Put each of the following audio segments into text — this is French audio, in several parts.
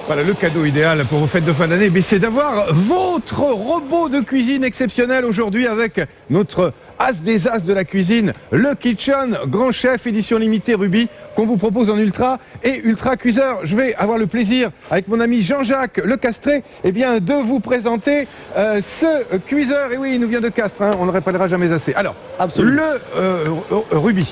Voilà, le cadeau idéal pour vos fêtes de fin d'année, c'est d'avoir votre robot de cuisine exceptionnel aujourd'hui avec notre as des as de la cuisine, le Kitchen Grand Chef édition limitée Ruby qu'on vous propose en ultra et ultra cuiseur. Je vais avoir le plaisir avec mon ami Jean-Jacques Le Castré de vous présenter ce cuiseur. Et oui, il nous vient de Castres, hein, on ne le rappellera jamais assez. Alors, absolument. Le Ruby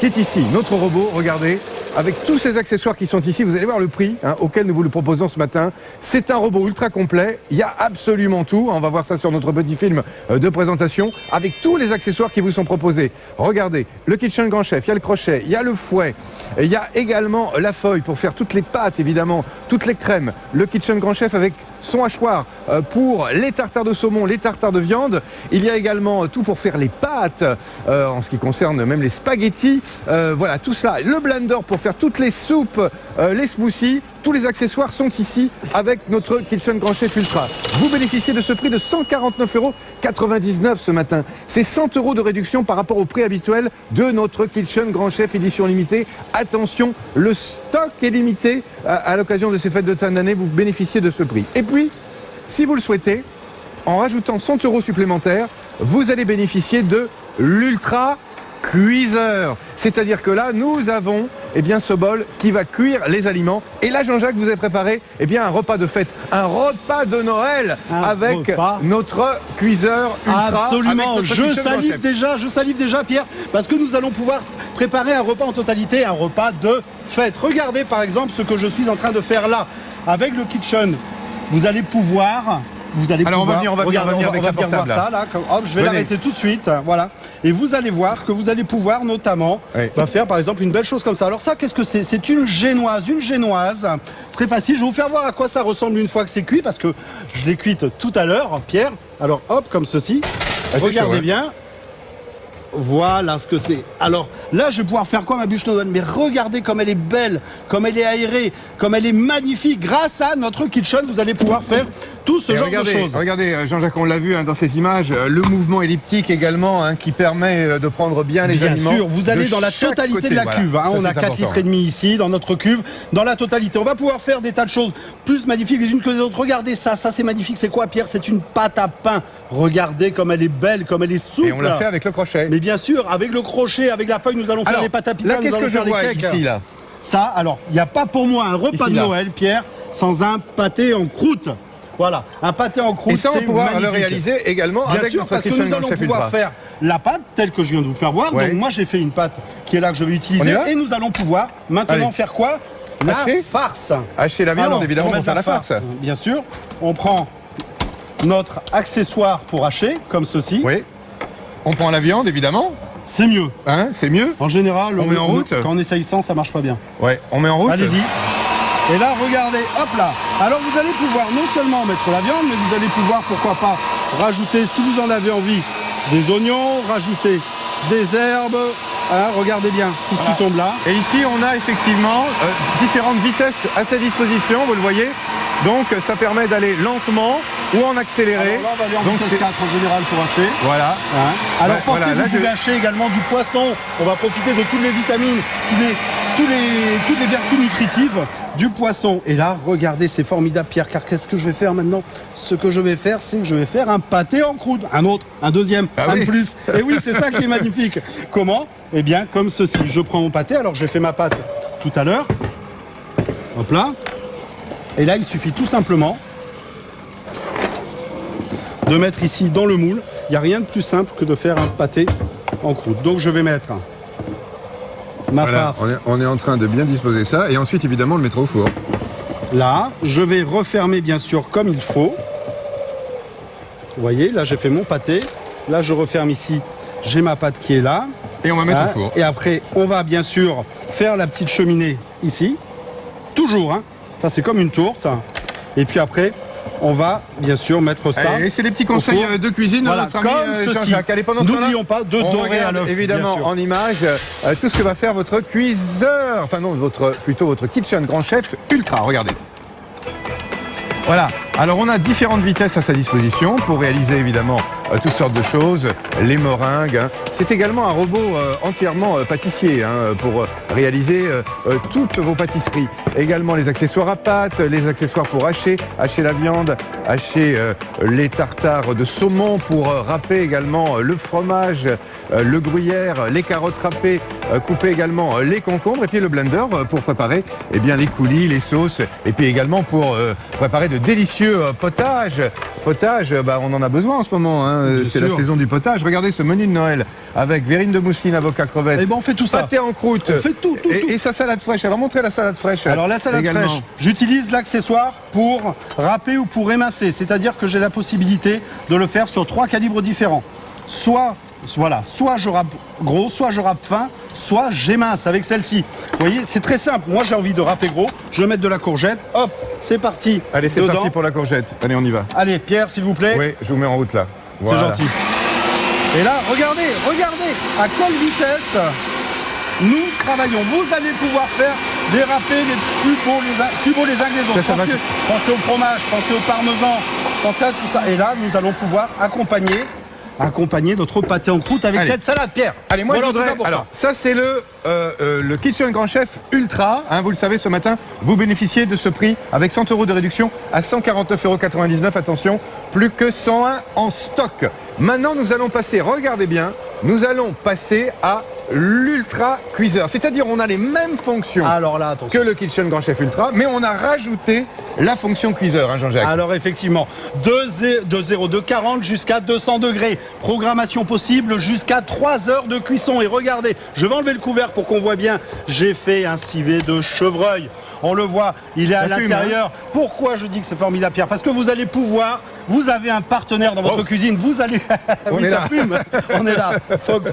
qui est ici, notre robot, regardez, avec tous ces accessoires qui sont ici, vous allez voir le prix auquel nous vous le proposons ce matin. C'est un robot ultra complet, il y a absolument tout, on va voir ça sur notre petit film de présentation, avec tous les accessoires qui vous sont proposés. Regardez, le Kitchen Grand Chef, il y a le crochet, il y a le fouet, il y a également la feuille pour faire toutes les pâtes évidemment, toutes les crèmes. Le Kitchen Grand Chef avec son hachoir pour les tartares de saumon, les tartares de viande. Il y a également tout pour faire les pâtes, en ce qui concerne même les spaghettis. Voilà, tout cela. Le blender pour faire toutes les soupes, les smoothies. Tous les accessoires sont ici avec notre Kitchen Grand Chef Ultra. Vous bénéficiez de ce prix de 149,99 € ce matin. C'est 100 € de réduction par rapport au prix habituel de notre Kitchen Grand Chef édition limitée. Attention, le stock est limité à l'occasion de ces fêtes de fin d'année. Vous bénéficiez de ce prix. Et puis, si vous le souhaitez, en rajoutant 100 € supplémentaires, vous allez bénéficier de l'Ultra Cuiseur. C'est-à-dire que là, nous avons ce bol qui va cuire les aliments. Et là, Jean-Jacques, vous avez préparé un repas de fête, un repas de Noël avec notre cuiseur Ultra. Absolument, je salive déjà, Pierre, parce que nous allons pouvoir préparer un repas en totalité, un repas de fête. Regardez par exemple ce que je suis en train de faire là. Avec le Kitchen, vous allez pouvoir... Alors on va venir avec la portable. Ça, là. Hop, je vais l'arrêter tout de suite. Voilà. Et vous allez voir que vous allez pouvoir notamment faire par exemple une belle chose comme ça. Alors ça, qu'est-ce que c'est? C'est une génoise. Une génoise, c'est très facile. Je vais vous faire voir à quoi ça ressemble une fois que c'est cuit, parce que je l'ai cuite tout à l'heure, Pierre. Alors hop, comme ceci. Regardez bien. Voilà ce que c'est. Alors là, je vais pouvoir faire quoi, ma bûche Noël? Mais regardez comme elle est belle, comme elle est aérée, comme elle est magnifique. Grâce à notre Kitchen, vous allez pouvoir faire tout ce genre de choses. Regardez, Jean-Jacques, on l'a vu dans ces images, le mouvement elliptique également qui permet de prendre bien les aliments. Bien sûr, vous allez dans la totalité de la cuve. On a 4,5 litres ici dans notre cuve, dans la totalité. On va pouvoir faire des tas de choses plus magnifiques les unes que les autres. Regardez ça, c'est magnifique. C'est quoi, Pierre? C'est une pâte à pain. Regardez comme elle est belle, comme elle est souple. Et on l'a fait avec le crochet. Mais bien sûr, avec le crochet, avec la feuille, nous allons faire les pâtes à pizza. Là, qu'est-ce que je vois ici, là? Ça, alors, il n'y a pas pour moi un repas de Noël, Pierre, sans un pâté en croûte. Voilà, un pâté en croûte. Et ça, on va pouvoir le réaliser également avec notre Kitchen Grand Chef Ultra. Nous allons pouvoir faire la pâte telle que je viens de vous faire voir. Donc moi, j'ai fait une pâte qui est là que je vais utiliser. Et nous allons pouvoir maintenant faire quoi? La farce. Hacher la viande, évidemment, pour faire la farce. Bien sûr. On prend notre accessoire pour hacher, comme ceci. Oui. On prend la viande, évidemment. C'est mieux. Hein, c'est mieux. En général, on met en route. Quand on essaye sans, ça marche pas bien. Ouais, on met en route. Allez-y. Et là, regardez, hop là. Alors, vous allez pouvoir non seulement mettre la viande, mais vous allez pouvoir, pourquoi pas, rajouter, si vous en avez envie, des oignons, rajouter des herbes. Regardez bien tout ce qui tombe là. Et ici, on a effectivement différentes vitesses à sa disposition, vous le voyez. Donc, ça permet d'aller lentement ou en accéléré. Alors là, on va aller en vitesse 4 en général pour hacher. Voilà. Alors, pensez que vous pouvez hacher également du poisson. On va profiter de toutes les vitamines, toutes les vertus nutritives du poisson. Et là, regardez, c'est formidable, Pierre, car qu'est-ce que je vais faire maintenant? Ce que je vais faire, c'est que je vais faire un pâté en croûte. Un autre, un deuxième, un de plus. Et oui, c'est ça qui est magnifique. Comment? Eh bien, comme ceci. Je prends mon pâté. Alors, j'ai fait ma pâte tout à l'heure. Hop là. Et là, il suffit tout simplement de mettre ici dans le moule. Il n'y a rien de plus simple que de faire un pâté en croûte. Donc, je vais mettre ma farce. On est en train de bien disposer ça. Et ensuite, évidemment, on le mettra au four. Là, je vais refermer, bien sûr, comme il faut. Vous voyez, là, j'ai fait mon pâté. Là, je referme ici. J'ai ma pâte qui est là. Et on va mettre au four. Et après, on va bien sûr faire la petite cheminée ici. Toujours, hein. Ça, c'est comme une tourte. Et puis après, on va bien sûr mettre ça. Et c'est les petits conseils de cuisine de notre ami Jean-Jacques. Allez, pendant ce temps-là, n'oublions pas de dorer à l'œuf. Évidemment, en image, tout ce que va faire votre cuiseur. Enfin non, plutôt votre Kitchen Grand Chef Ultra. Regardez. Voilà. Alors, on a différentes vitesses à sa disposition pour réaliser évidemment toutes sortes de choses, les meringues. Hein. C'est également un robot entièrement pâtissier hein, pour réaliser toutes vos pâtisseries. Également les accessoires à pâte, les accessoires pour hacher la viande, hacher les tartares de saumon, pour râper également le fromage, le gruyère, les carottes râpées, couper également les concombres, et puis le blender pour préparer eh bien, les coulis, les sauces, et puis également pour préparer de délicieux potages. Potage, bah, on en a besoin en ce moment, hein. C'est la saison du potage. Regardez ce menu de Noël avec verrine de mousseline, avocat, crevettes. Et ben on fait tout ça. Pâté en croûte. On fait tout. Et sa salade fraîche. Alors montrez la salade fraîche. Alors la salade fraîche, j'utilise l'accessoire pour râper ou pour émincer. C'est-à-dire que j'ai la possibilité de le faire sur 3 calibres différents. Soit je râpe gros, soit je râpe fin, soit j'émince avec celle-ci. Vous voyez, c'est très simple. Moi, j'ai envie de râper gros. Je vais mettre de la courgette. Hop, c'est parti. Allez, c'est parti pour la courgette. Allez, on y va. Allez, Pierre, s'il vous plaît. Oui, je vous mets en route là. Voilà. C'est gentil. Et là, regardez, à quelle vitesse nous travaillons. Vous allez pouvoir faire déraper les plus beaux les uns que les autres. Pensez au fromage, pensez au parmesan, pensez à tout ça. Et là, nous allons pouvoir accompagner notre pâté en croûte avec cette salade, Pierre. Allez, moi je voudrais... Alors, ça c'est le Kitchen Grand Chef Ultra. Hein, vous le savez, ce matin, vous bénéficiez de ce prix avec 100 € de réduction à 149,99 €. Attention, plus que 101 en stock. Maintenant, nous allons passer, regardez bien, nous allons passer à l'Ultra Cuiseur. C'est-à-dire, on a les mêmes fonctions que le Kitchen Grand Chef Ultra, mais on a rajouté la fonction cuiseur, hein, Jean-Jacques. Alors, effectivement, de 40 jusqu'à 200 degrés. Programmation possible jusqu'à 3 heures de cuisson. Et regardez, je vais enlever le couvercle pour qu'on voit bien. J'ai fait un civet de chevreuil. On le voit, il est à l'intérieur. Hein. Pourquoi je dis que c'est formidable, Pierre? Parce que vous allez pouvoir, vous avez un partenaire dans votre cuisine, vous allez... oui, ça fume, on est là, fog.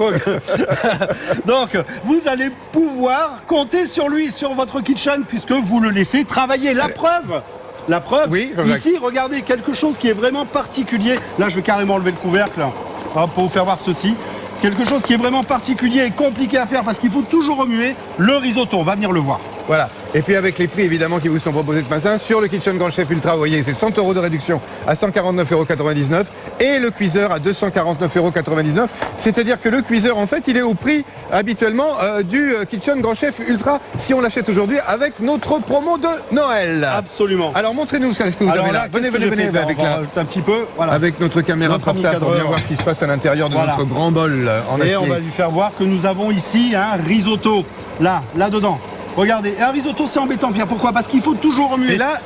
Donc, vous allez pouvoir compter sur lui, sur votre kitchen, puisque vous le laissez travailler. La preuve, oui, ici, regardez, quelque chose qui est vraiment particulier. Là, je vais carrément enlever le couvercle, hein, pour vous faire voir ceci. Quelque chose qui est vraiment particulier et compliqué à faire parce qu'il faut toujours remuer le risotto. On va venir le voir. Voilà. Et puis avec les prix évidemment qui vous sont proposés de matin sur le Kitchen Grand Chef Ultra, vous voyez, c'est 100 € de réduction à 149,99 € et le cuiseur à 249,99 €. C'est-à-dire que le cuiseur, en fait, il est au prix habituellement du Kitchen Grand Chef Ultra si on l'achète aujourd'hui avec notre promo de Noël. Absolument. Alors montrez-nous ça, ce que vous avez là. Venez avec un petit peu, voilà. Avec notre caméra portable pour bien voir ce qui se passe à l'intérieur de notre grand bol en acier. Et on va lui faire voir que nous avons ici un risotto, là-dedans. Regardez, et un risotto c'est embêtant, Pierre, pourquoi? Parce qu'il faut toujours remuer. Et là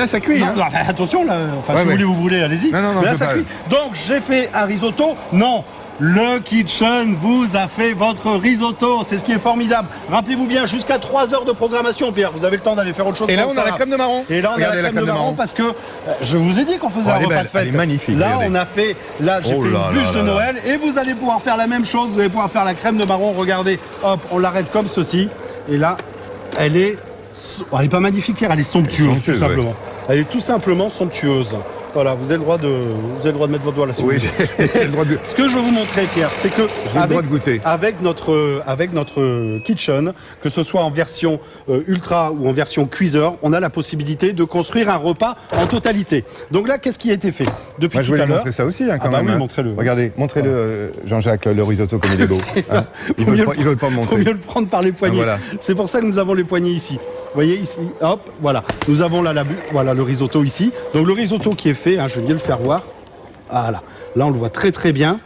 ça cuit. Non, hein. Attention, là, si vous voulez vous brûler, allez-y. Non, là ça cuit. Donc j'ai fait un risotto, non. Le Kitchen vous a fait votre risotto, c'est ce qui est formidable. Rappelez-vous bien, jusqu'à 3 heures de programmation, Pierre, vous avez le temps d'aller faire autre chose. Et là on a la crème de marron. Et là on a la crème de marron parce que je vous ai dit qu'on faisait un repas de fête. Elle est magnifique. Là j'ai fait une bûche de Noël et vous allez pouvoir faire la même chose, vous allez pouvoir faire la crème de marron. Regardez, hop, on l'arrête comme ceci. Et là, elle est pas magnifique, Pierre, elle est somptueuse, tout simplement. Ouais. Elle est tout simplement somptueuse. Voilà, vous avez le droit de mettre votre doigt là-dessus. Oui, j'ai le droit de... Ce que je veux vous montrer, Pierre, c'est que avec notre kitchen, que ce soit en version ultra ou en version cuiseur, on a la possibilité de construire un repas en totalité. Donc là, qu'est-ce qui a été fait depuis tout à l'heure? Je vais montrer ça aussi, hein, quand même. Oui, montrez-le. Regardez, montrez-le, Jean-Jacques, le risotto comme il est beau. Hein. Il veut pas me montrer. Il faut mieux le prendre par les poignets. Voilà. C'est pour ça que nous avons les poignets ici. Vous voyez ici, hop, voilà. Nous avons là voilà le risotto ici. Donc le risotto qui est fait, hein, je vais bien le faire voir. Voilà. Là, on le voit très très bien.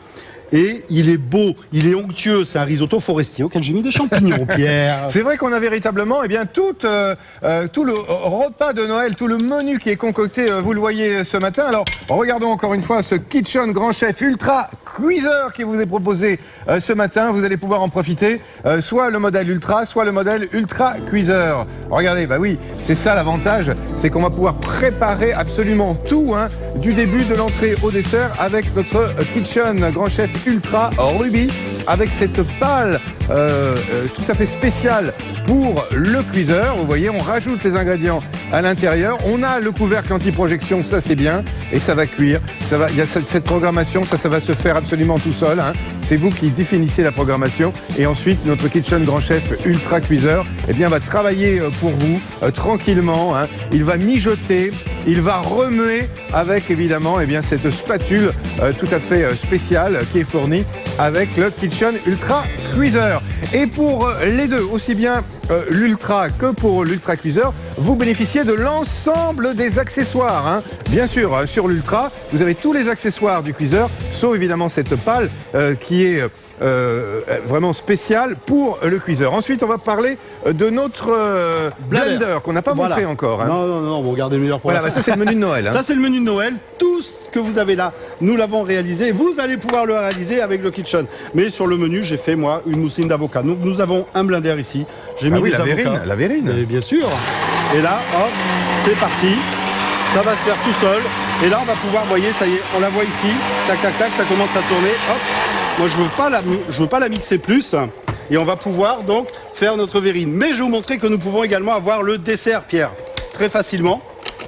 Et il est beau, il est onctueux, c'est un risotto forestier auquel j'ai mis des champignons, Pierre. C'est vrai qu'on a véritablement tout le repas de Noël, tout le menu qui est concocté, vous le voyez ce matin. Alors, regardons encore une fois ce Kitchen Grand Chef Ultra Cuiseur qui vous est proposé ce matin. Vous allez pouvoir en profiter, soit le modèle Ultra, soit le modèle Ultra Cuiseur. Regardez, bah oui, c'est ça l'avantage, c'est qu'on va pouvoir préparer absolument tout, hein, du début de l'entrée au dessert avec notre Kitchen Grand Chef Ultra Ruby, avec cette pâle tout à fait spéciale pour le cuiseur. Vous voyez, on rajoute les ingrédients à l'intérieur. On a le couvercle anti-projection, ça c'est bien, et ça va cuire. Il y a cette programmation, ça va se faire absolument tout seul. Hein. C'est vous qui définissez la programmation. Et ensuite, notre Kitchen Grand Chef Ultra Cuiseur, eh bien, va travailler pour vous tranquillement. Hein. Il va mijoter il va remuer avec évidemment cette spatule tout à fait spéciale qui est fournie avec le Kitchen Ultra Cuiseur. Et pour les deux, aussi bien l'Ultra que pour l'Ultra Cuiseur, vous bénéficiez de l'ensemble des accessoires. Hein. Bien sûr, sur l'Ultra, vous avez tous les accessoires du cuiseur, sauf évidemment cette pale qui est vraiment spéciale pour le cuiseur. Ensuite, on va parler de notre blender qu'on n'a pas montré encore. Hein. Non, bon, regardez le meilleur pour la fin. Ça c'est le menu de Noël. Hein. Ça c'est le menu de Noël. Tout ce que vous avez là, nous l'avons réalisé. Vous allez pouvoir le réaliser avec le Kitchen. Mais sur le menu, j'ai fait moi une mousseline d'avocat. Donc nous avons un blender ici. J'ai mis des avocats. La verrine. Et bien sûr. Et là, hop, c'est parti. Ça va se faire tout seul. Et là, on va pouvoir, vous voyez, ça y est, on la voit ici. Tac, tac, tac, ça commence à tourner. Hop. Moi, je veux pas la mixer plus. Et on va pouvoir donc faire notre verrine. Mais je vais vous montrer que nous pouvons également avoir le dessert, Pierre, très facilement.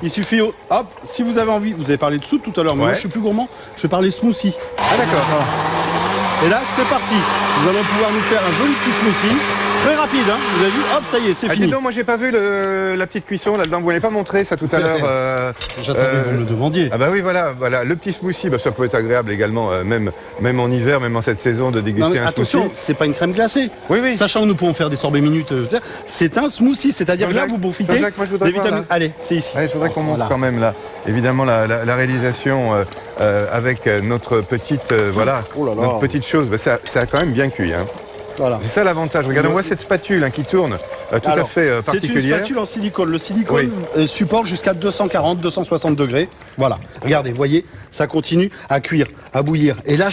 Il suffit, hop, si vous avez envie, vous avez parlé de soupe tout à l'heure, mais moi je suis plus gourmand, je vais parler smoothie. Ah d'accord. Voilà. Et là, c'est parti. Nous allons pouvoir nous faire un joli petit smoothie. Très rapide, hein. Vous avez vu, hop, ça y est, c'est fini. Non, moi j'ai pas vu la petite cuisson là-dedans, vous l'avez pas montré ça tout à l'heure. J'attendais que vous me le demandiez. Ah bah oui, voilà, le petit smoothie, ça peut être agréable également, même en hiver, même en cette saison, de déguster un attention, smoothie. c'est pas une crème glacée. Oui. Sachant que nous pouvons faire des sorbets minutes, c'est un smoothie, c'est-à-dire que là vous profitez des vitamines. Allez, c'est ici. Je voudrais qu'on montre quand même là, évidemment la réalisation avec notre petite, notre petite chose. Ça a quand même bien cuit. Hein. Voilà. C'est ça l'avantage. Regardez, on voit cette spatule qui tourne tout à fait particulière. C'est une spatule en silicone. Le silicone supporte jusqu'à 240, 260 degrés. Voilà. Regardez, voyez, ça continue à cuire, à bouillir. Et là,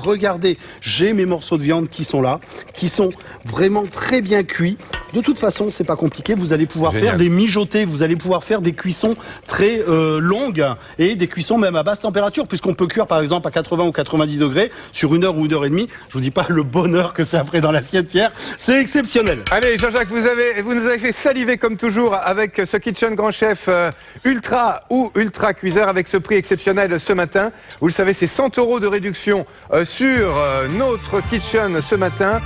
regardez, j'ai mes morceaux de viande qui sont là, qui sont vraiment très bien cuits. De toute façon, c'est pas compliqué. Vous allez pouvoir faire des mijotés, vous allez pouvoir faire des cuissons très longues et des cuissons même à basse température, puisqu'on peut cuire par exemple à 80 ou 90 degrés sur 1 heure ou 1 heure et demie. Je vous dis pas le bonheur que ça ferait dans l'assiette, Pierre. C'est exceptionnel. Allez, Jean-Jacques, vous nous avez fait saliver comme toujours avec ce Kitchen Grand Chef Ultra ou Ultra Cuiseur avec ce prix exceptionnel ce matin. Vous le savez, c'est 100 € de réduction sur notre Kitchen ce matin.